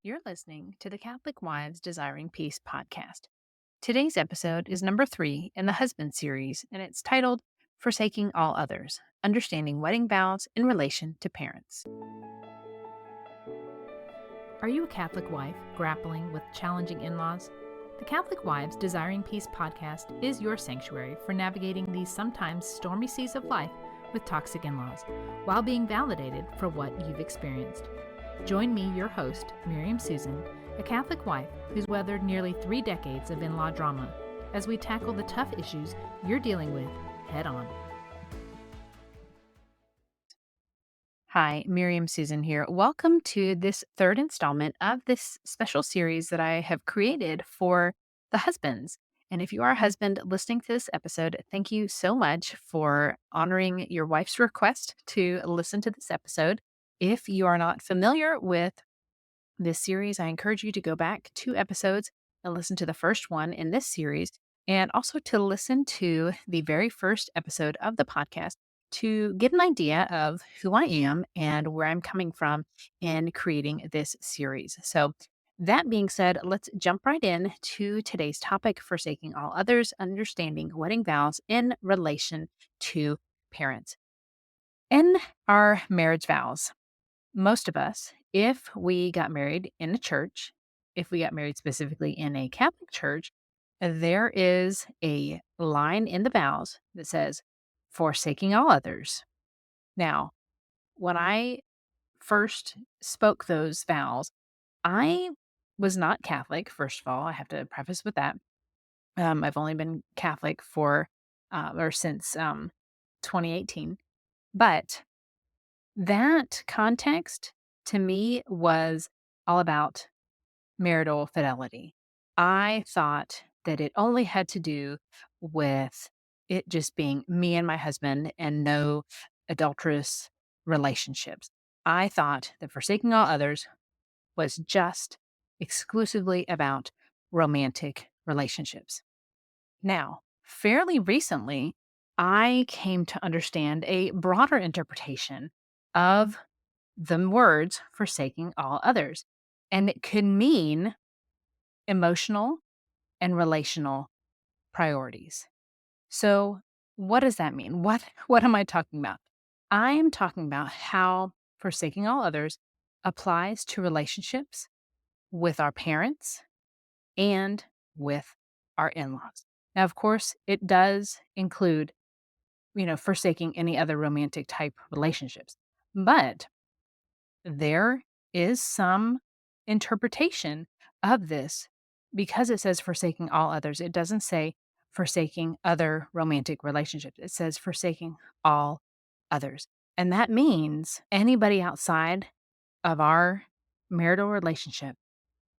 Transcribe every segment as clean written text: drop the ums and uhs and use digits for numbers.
You're listening to the Catholic Wives Desiring Peace podcast. Today's episode is number 3 in the Husband series, and it's titled Forsaking All Others Understanding Wedding Vows in Relation to Parents. Are you a Catholic wife grappling with challenging in laws? The Catholic Wives Desiring Peace podcast is your sanctuary for navigating these sometimes stormy seas of life with toxic in laws, while being validated for what you've experienced. Join me, your host, Miriam Susan, a Catholic wife who's weathered nearly 3 decades of in-law drama, as we tackle the tough issues you're dealing with head on. Hi, Miriam Susan here. Welcome to this third installment of this special series that I have created for the husbands. And if you are a husband listening to this episode, thank you so much for honoring your wife's request to listen to this episode. If you are not familiar with this series, I encourage you to go back 2 episodes and listen to the first one in this series, and also to listen to the very first episode of the podcast to get an idea of who I am and where I'm coming from in creating this series. So, that being said, let's jump right in to today's topic: forsaking all others, understanding wedding vows in relation to parents. In our marriage vows, most of us, if we got married in a church, if we got married specifically in a Catholic church, there is a line in the vows that says, forsaking all others. Now, when I first spoke those vows, I was not Catholic, first of all. I have to preface with that. I've only been Catholic since 2018. But that context to me was all about marital fidelity. I thought that it only had to do with it just being me and my husband and no adulterous relationships. I thought that forsaking all others was just exclusively about romantic relationships. Now, fairly recently, I came to understand a broader interpretation of the words forsaking all others. And it could mean emotional and relational priorities. So, what does that mean? What am I talking about? I am talking about how forsaking all others applies to relationships with our parents and with our in-laws. Now, of course, it does include, forsaking any other romantic type relationships. But there is some interpretation of this because it says forsaking all others. It doesn't say forsaking other romantic relationships. It says forsaking all others. And that means anybody outside of our marital relationship,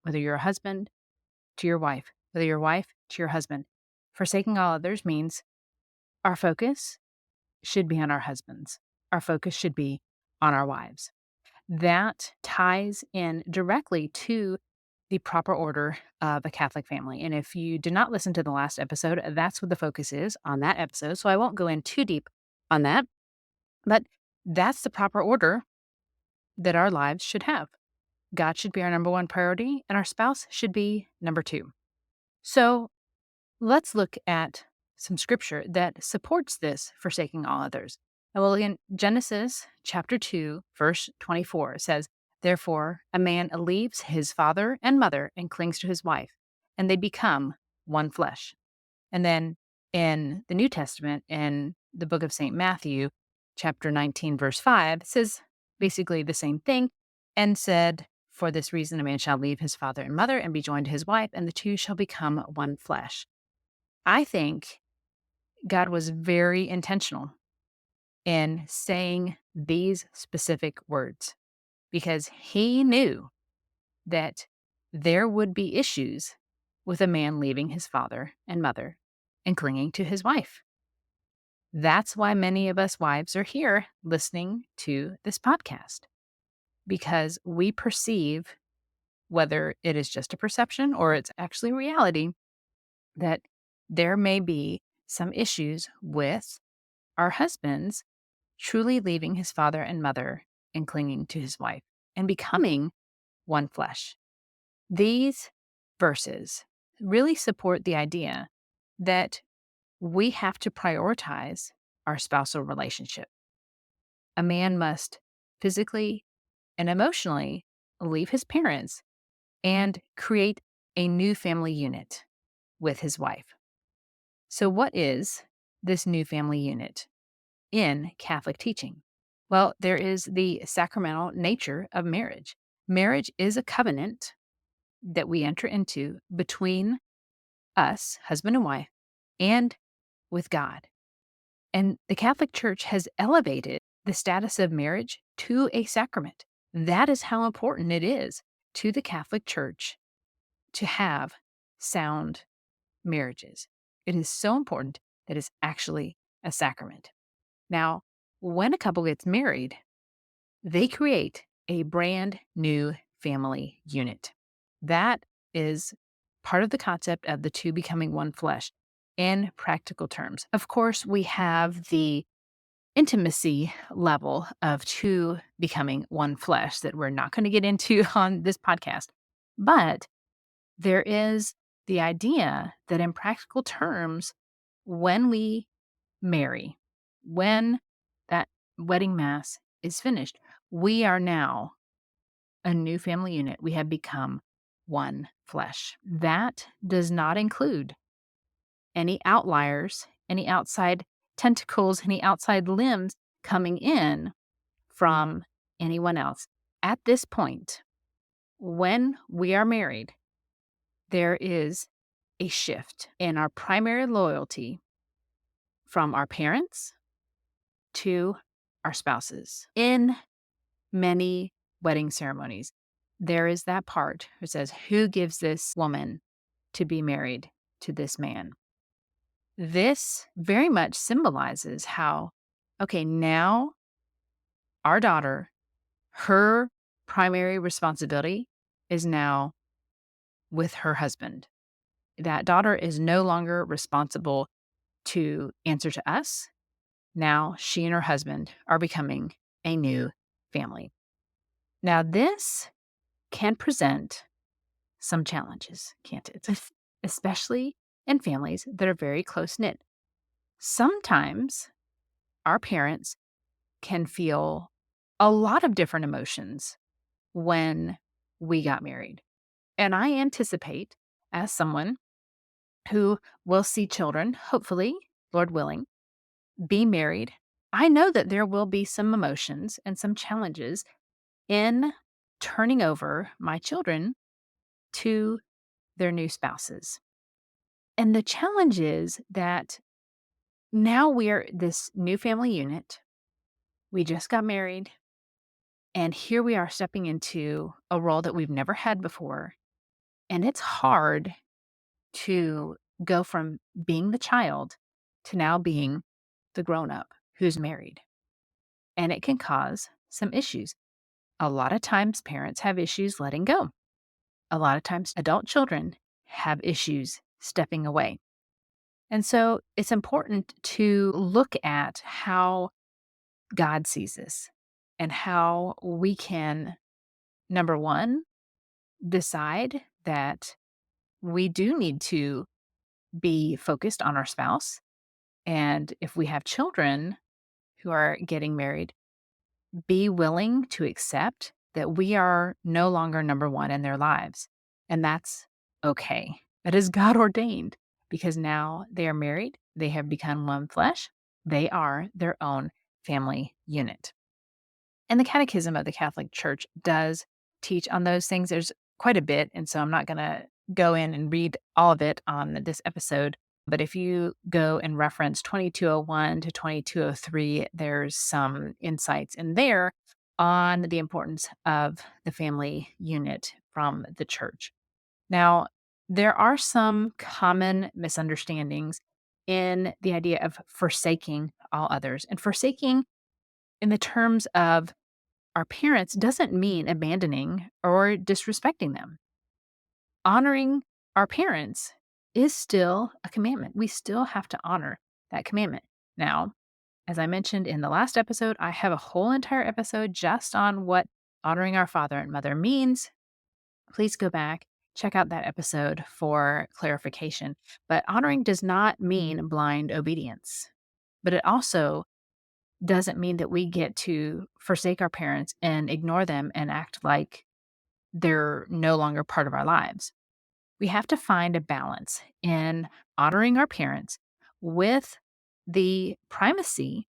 whether you're a husband to your wife, whether you're a wife to your husband, forsaking all others means our focus should be on our husbands. Our focus should be on our wives. That ties in directly to the proper order of a Catholic family. And if you did not listen to the last episode, that's what the focus is on that episode. So I won't go in too deep on that, but that's the proper order that our lives should have. God should be our number one priority, and our spouse should be number 2. So let's look at some scripture that supports this forsaking all others. And well, in Genesis chapter 2, verse 24, it says, therefore, a man leaves his father and mother and clings to his wife, and they become one flesh. And then in the New Testament, in the book of St. Matthew, chapter 19, verse 5, it says basically the same thing, and said, for this reason, a man shall leave his father and mother and be joined to his wife, and the two shall become one flesh. I think God was very intentional in saying these specific words because he knew that there would be issues with a man leaving his father and mother and clinging to his wife. That's why many of us wives are here listening to this podcast, because we perceive, whether it is just a perception or it's actually reality, that there may be some issues with our husbands truly leaving his father and mother and clinging to his wife and becoming one flesh. These verses really support the idea that we have to prioritize our spousal relationship. A man must physically and emotionally leave his parents and create a new family unit with his wife. So, what is this new family unit in Catholic teaching? Well, there is the sacramental nature of marriage. Marriage is a covenant that we enter into between us, husband and wife, and with God. And the Catholic Church has elevated the status of marriage to a sacrament. That is how important it is to the Catholic Church to have sound marriages. It is so important that it's actually a sacrament. Now, when a couple gets married, they create a brand new family unit. That is part of the concept of the two becoming one flesh in practical terms. Of course, we have the intimacy level of two becoming one flesh that we're not going to get into on this podcast. But there is the idea that in practical terms, when we marry, when that wedding mass is finished, we are now a new family unit. We have become one flesh. That does not include any outliers, any outside tentacles, any outside limbs coming in from anyone else. At this point, when we are married, there is a shift in our primary loyalty from our parents to our spouses. In many wedding ceremonies, there is that part who says, who gives this woman to be married to this man? This very much symbolizes how, okay, now our daughter, her primary responsibility is now with her husband. That daughter is no longer responsible to answer to us. Now she and her husband are becoming a new family. Now, this can present some challenges, can't it? Especially in families that are very close knit. Sometimes our parents can feel a lot of different emotions when we got married. And I anticipate, as someone who will see children, hopefully, Lord willing, be married, I know that there will be some emotions and some challenges in turning over my children to their new spouses. And the challenge is that now we're this new family unit. We just got married. And here we are stepping into a role that we've never had before. And it's hard to go from being the child to now being the grown up who's married. And it can cause some issues. A lot of times, parents have issues letting go. A lot of times, adult children have issues stepping away. And so it's important to look at how God sees this and how we can, number one, decide that we do need to be focused on our spouse. And if we have children who are getting married, be willing to accept that we are no longer number one in their lives. And that's okay. That is God ordained because now they are married. They have become one flesh. They are their own family unit. And the Catechism of the Catholic Church does teach on those things. There's quite a bit. And so I'm not going to go in and read all of it on this episode. But if you go and reference 2201 to 2203, there's some insights in there on the importance of the family unit from the church. Now, there are some common misunderstandings in the idea of forsaking all others. And forsaking in the terms of our parents doesn't mean abandoning or disrespecting them. Honoring our parents is still a commandment. We still have to honor that commandment. Now, as I mentioned in the last episode, I have a whole entire episode just on what honoring our father and mother means. Please go back check out that episode for clarification. But honoring does not mean blind obedience, but it also doesn't mean that we get to forsake our parents and ignore them and act like they're no longer part of our lives. We have to find a balance in honoring our parents with the primacy,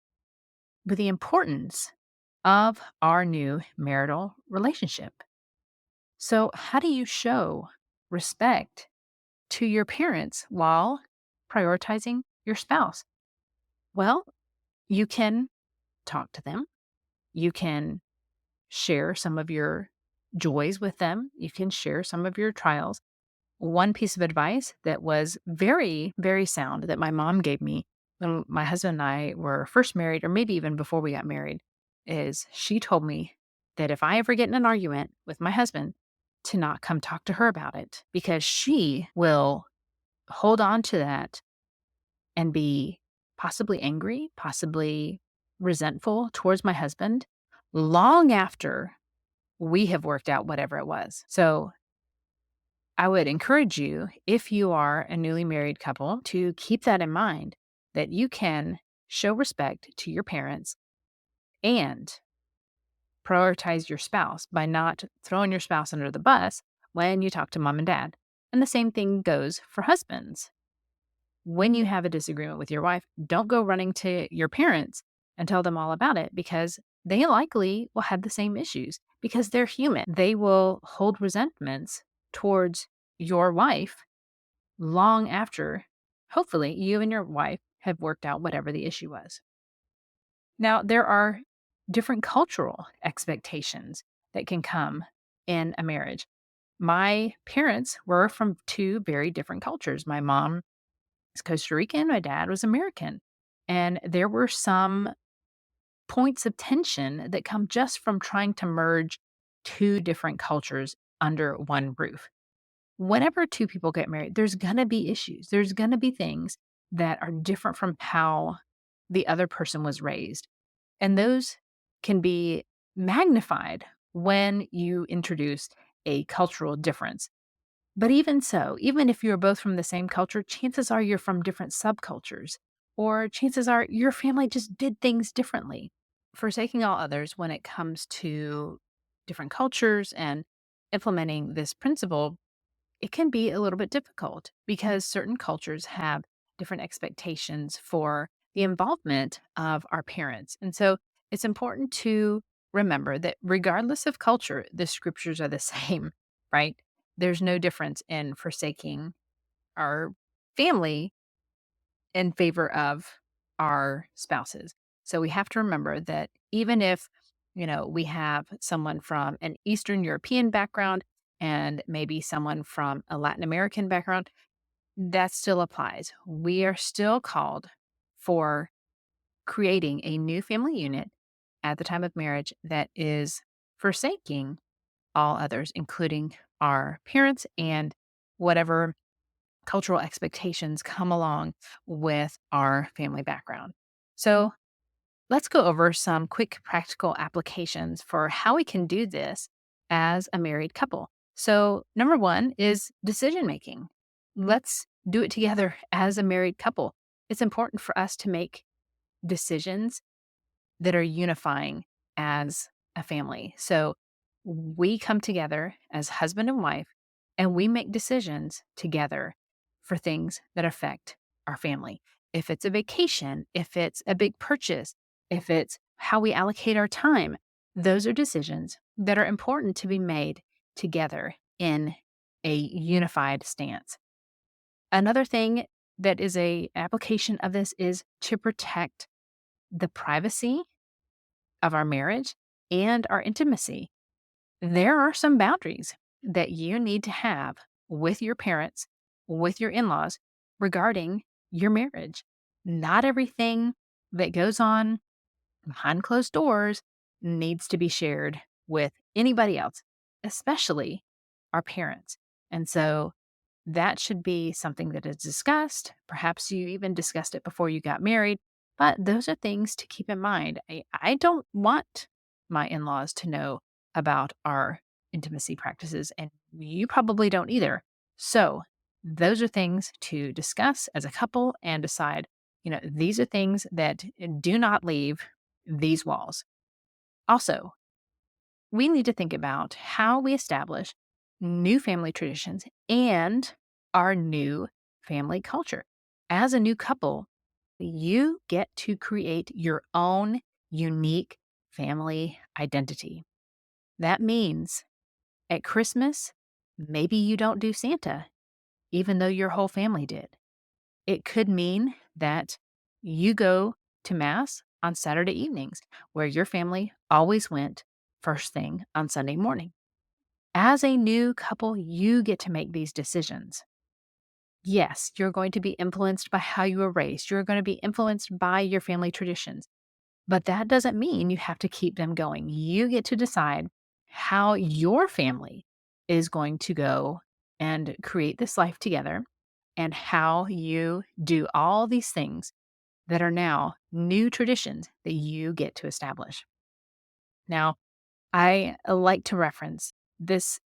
with the importance of our new marital relationship. So, how do you show respect to your parents while prioritizing your spouse? Well, you can talk to them. You can share some of your joys with them. You can share some of your trials. One piece of advice that was very, very sound that my mom gave me when my husband and I were first married, or maybe even before we got married, is she told me that if I ever get in an argument with my husband, to not come talk to her about it because she will hold on to that and be possibly angry, possibly resentful towards my husband long after we have worked out whatever it was. So I would encourage you, if you are a newly married couple, to keep that in mind that you can show respect to your parents and prioritize your spouse by not throwing your spouse under the bus when you talk to mom and dad. And the same thing goes for husbands. When you have a disagreement with your wife, don't go running to your parents and tell them all about it because they likely will have the same issues because they're human. They will hold resentments towards your wife long after, hopefully, you and your wife have worked out whatever the issue was. Now, there are different cultural expectations that can come in a marriage. My parents were from two very different cultures. My mom is Costa Rican, my dad was American. And there were some points of tension that come just from trying to merge two different cultures under one roof. Whenever two people get married, there's going to be issues. There's going to be things that are different from how the other person was raised. And those can be magnified when you introduce a cultural difference. But even so, even if you're both from the same culture, chances are you're from different subcultures, or chances are your family just did things differently. Forsaking all others when it comes to different cultures and implementing this principle, it can be a little bit difficult because certain cultures have different expectations for the involvement of our parents. And so it's important to remember that regardless of culture, the scriptures are the same, right? There's no difference in forsaking our family in favor of our spouses. So we have to remember that even if, we have someone from an Eastern European background and maybe someone from a Latin American background, that still applies. We are still called for creating a new family unit at the time of marriage that is forsaking all others, including our parents and whatever cultural expectations come along with our family background. So let's go over some quick practical applications for how we can do this as a married couple. So, number one is decision making. Let's do it together as a married couple. It's important for us to make decisions that are unifying as a family. So, we come together as husband and wife and we make decisions together for things that affect our family. If it's a vacation, if it's a big purchase, if it's how we allocate our time, those are decisions that are important to be made together in a unified stance. Another thing that is a application of this is to protect the privacy of our marriage and our intimacy. There are some boundaries that you need to have with your parents, with your in laws regarding your marriage. Not everything that goes on behind closed doors needs to be shared with anybody else, especially our parents. And so that should be something that is discussed. Perhaps you even discussed it before you got married, but those are things to keep in mind. I don't want my in laws to know about our intimacy practices, and You probably don't either. So, those are things to discuss as a couple and decide, these are things that do not leave these walls. Also, we need to think about how we establish new family traditions and our new family culture. As a new couple, you get to create your own unique family identity. That means at Christmas, maybe you don't do Santa, even though your whole family did. It could mean that you go to Mass on Saturday evenings, where your family always went first thing on Sunday morning. As a new couple, you get to make these decisions. Yes, you're going to be influenced by how you were raised. You're going to be influenced by your family traditions. But that doesn't mean you have to keep them going. You get to decide how your family is going to go and create this life together and how you do all these things that are now new traditions that you get to establish. Now, I like to reference this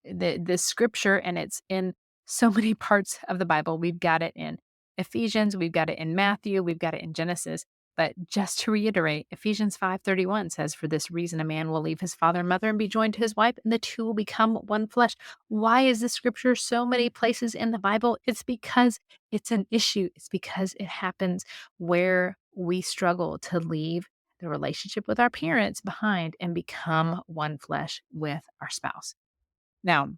scripture, and it's in so many parts of the Bible. We've got it in Ephesians, we've got it in Matthew, we've got it in Genesis. But just to reiterate, Ephesians 5:31 says, "For this reason, a man will leave his father and mother and be joined to his wife, and the two will become one flesh." Why is this scripture so many places in the Bible? It's because it's an issue. It's because it happens where we struggle to leave the relationship with our parents behind and become one flesh with our spouse. Now,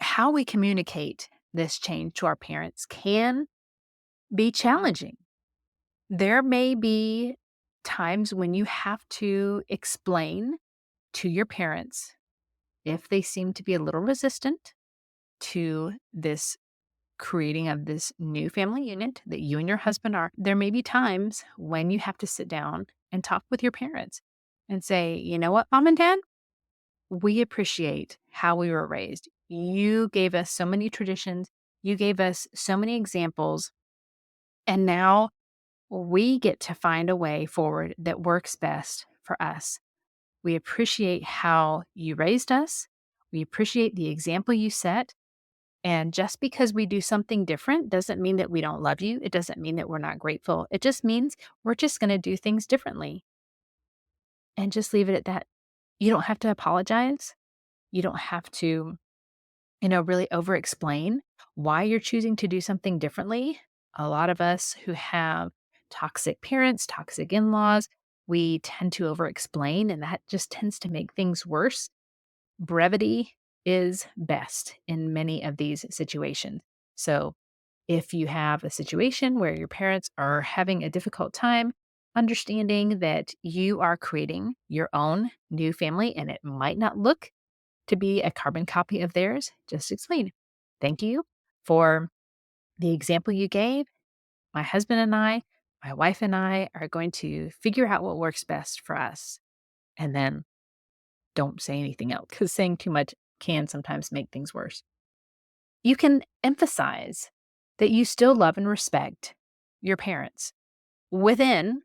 how we communicate this change to our parents can be challenging. There may be times when you have to explain to your parents if they seem to be a little resistant to this creating of this new family unit that you and your husband are. There may be times when you have to sit down and talk with your parents and say, you know what, mom and dad, we appreciate how we were raised. You gave us so many traditions, you gave us so many examples, and now we get to find a way forward that works best for us. We appreciate how you raised us. We appreciate the example you set. And just because we do something different doesn't mean that we don't love you. It doesn't mean that we're not grateful. It just means we're just going to do things differently and just leave it at that. You don't have to apologize. You don't have to, really over explain why you're choosing to do something differently. A lot of us who have toxic parents, toxic in laws, we tend to over explain, and that just tends to make things worse. Brevity is best in many of these situations. So, if you have a situation where your parents are having a difficult time understanding that you are creating your own new family and it might not look to be a carbon copy of theirs, just explain. Thank you for the example you gave. My husband and I, my wife and I are going to figure out what works best for us. And then don't say anything else because saying too much can sometimes make things worse. You can emphasize that you still love and respect your parents within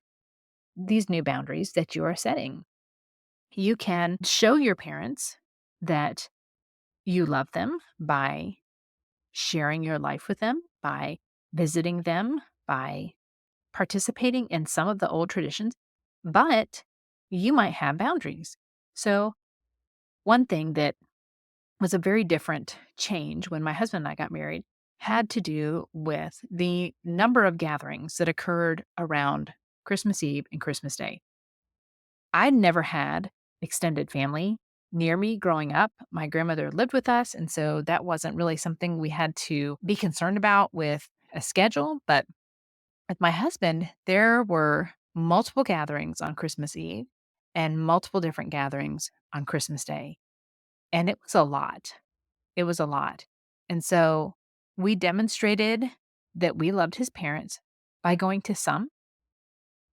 these new boundaries that you are setting. You can show your parents that you love them by sharing your life with them, by visiting them, by participating in some of the old traditions, but you might have boundaries. So, one thing that was a very different change when my husband and I got married had to do with the number of gatherings that occurred around Christmas Eve and Christmas Day. I'd never had extended family near me growing up. My grandmother lived with us, and so that wasn't really something we had to be concerned about with a schedule. But with my husband, there were multiple gatherings on Christmas Eve and multiple different gatherings on Christmas Day. And it was a lot. It was a lot. And so we demonstrated that we loved his parents by going to some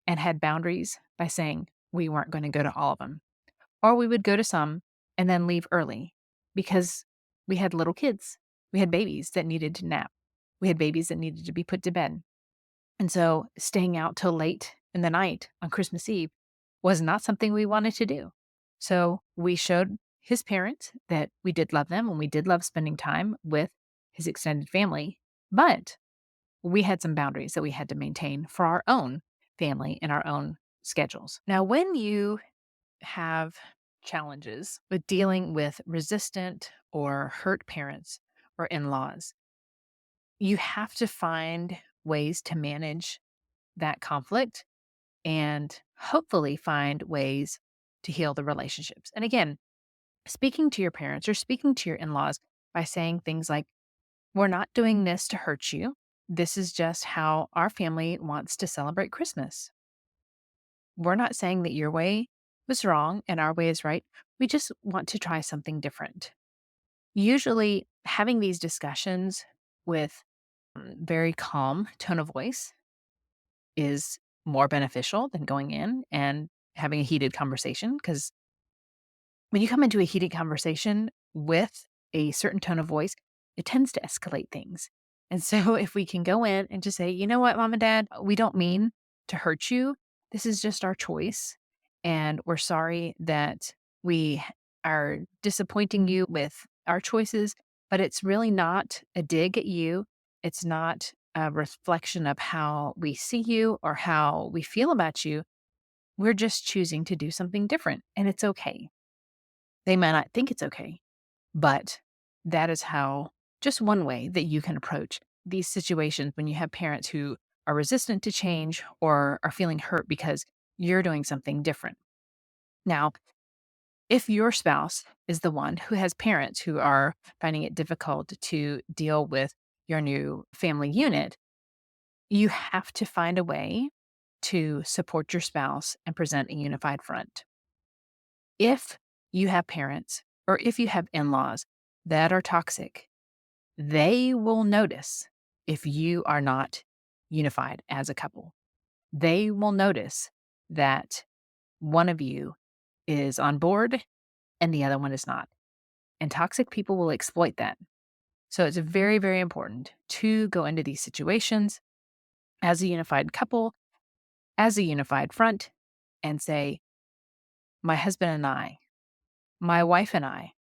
and had boundaries by saying we weren't going to go to all of them. Or we would go to some and then leave early because we had little kids. We had babies that needed to nap. We had babies that needed to be put to bed. And so staying out till late in the night on Christmas Eve was not something we wanted to do. So we showed his parents, that we did love them and we did love spending time with his extended family, but we had some boundaries that we had to maintain for our own family and our own schedules. Now, when you have challenges with dealing with resistant or hurt parents or in laws, you have to find ways to manage that conflict and hopefully find ways to heal the relationships. And again, speaking to your parents or speaking to your in laws by saying things like, "We're not doing this to hurt you. This is just how our family wants to celebrate Christmas. We're not saying that your way was wrong and our way is right. We just want to try something different." Usually, having these discussions with very calm tone of voice is more beneficial than going in and having a heated conversation. Because when you come into a heated conversation with a certain tone of voice, it tends to escalate things. And so, if we can go in and just say, "You know what, mom and dad, we don't mean to hurt you. This is just our choice. And we're sorry that we are disappointing you with our choices, but it's really not a dig at you. It's not a reflection of how we see you or how we feel about you. We're just choosing to do something different. And it's okay." They may not think it's okay, but that is how, just one way that you can approach these situations when you have parents who are resistant to change or are feeling hurt because you're doing something different. Now, if your spouse is the one who has parents who are finding it difficult to deal with your new family unit, you have to find a way to support your spouse and present a unified front. If you have parents or if you have in laws that are toxic, they will notice if you are not unified as a couple. They will notice that one of you is on board and the other one is not. And toxic people will exploit that. So it's very, very important to go into these situations as a unified couple, as a unified front, and say, "My husband and I, my wife and I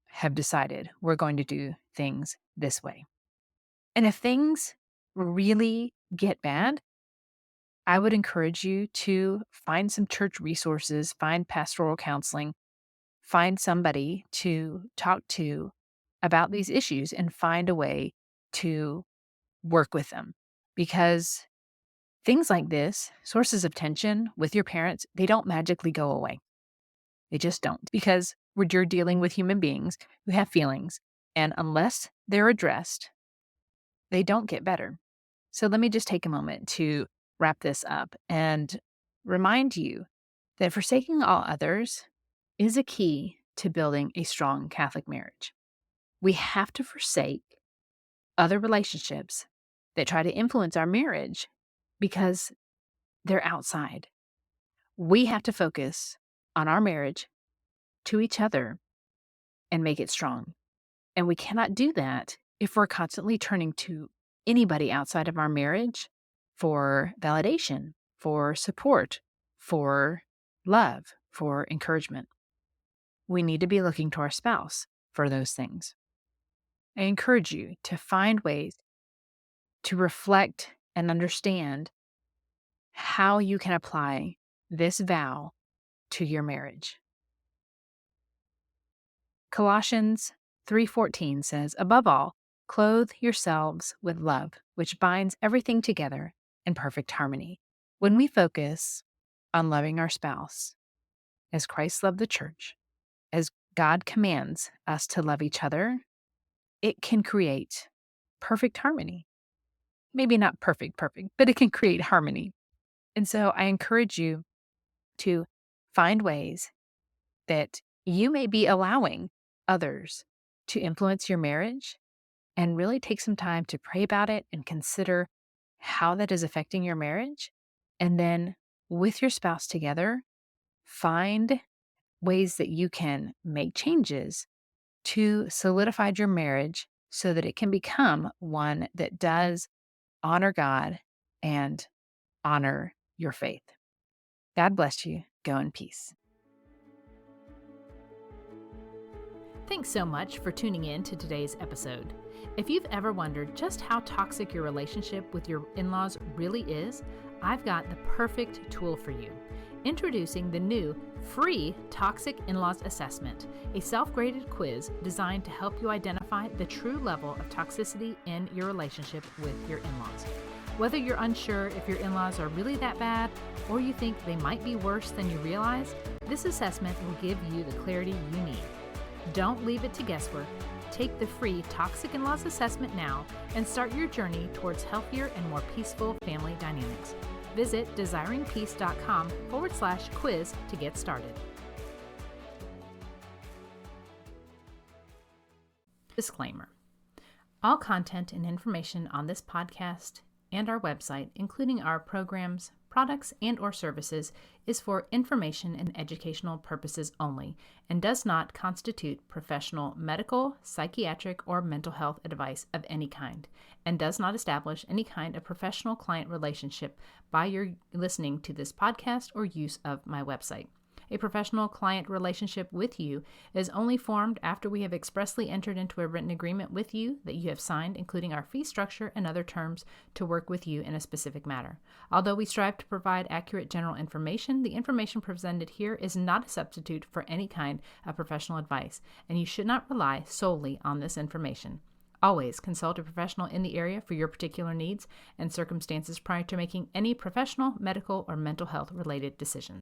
have decided we're going to do things this way." And if things really get bad, I would encourage you to find some church resources, find pastoral counseling, find somebody to talk to about these issues and find a way to work with them. Because things like this, sources of tension with your parents, they don't magically go away. They just don't. Because you're dealing with human beings who have feelings. And unless they're addressed, they don't get better. So let me just take a moment to wrap this up and remind you that forsaking all others is a key to building a strong Catholic marriage. We have to forsake other relationships that try to influence our marriage because they're outside. We have to focus on our marriage to each other and make it strong. And we cannot do that if we're constantly turning to anybody outside of our marriage for validation, for support, for love, for encouragement. We need to be looking to our spouse for those things. I encourage you to find ways to reflect and understand how you can apply this vow to your marriage. Colossians 3:14 says, "Above all, clothe yourselves with love, which binds everything together in perfect harmony." When we focus on loving our spouse as Christ loved the church, as God commands us to love each other, it can create perfect harmony. Maybe not perfect, but it can create harmony. And so I encourage you to find ways that you may be allowing others to influence your marriage and really take some time to pray about it and consider how that is affecting your marriage. And then with your spouse together, find ways that you can make changes to solidify your marriage so that it can become one that does honor God and honor your faith. God bless you. Go in peace. Thanks so much for tuning in to today's episode. If you've ever wondered just how toxic your relationship with your in-laws really is, I've got the perfect tool for you. Introducing the new free Toxic In-Laws Assessment, a self-graded quiz designed to help you identify the true level of toxicity in your relationship with your in-laws. Whether you're unsure if your in-laws are really that bad or you think they might be worse than you realize, this assessment will give you the clarity you need. Don't leave it to guesswork. Take the free Toxic In-Laws Assessment now and start your journey towards healthier and more peaceful family dynamics. Visit desiringpeace.com/quiz to get started. Disclaimer. All content and information on this podcast and our website, including our programs, products, and/or services, is for information and educational purposes only and does not constitute professional medical, psychiatric, or mental health advice of any kind, and does not establish any kind of professional client relationship by your listening to this podcast or use of my website. A professional client relationship with you is only formed after we have expressly entered into a written agreement with you that you have signed, including our fee structure and other terms to work with you in a specific matter. Although we strive to provide accurate general information, the information presented here is not a substitute for any kind of professional advice, and you should not rely solely on this information. Always consult a professional in the area for your particular needs and circumstances prior to making any professional, medical, or mental health related decisions.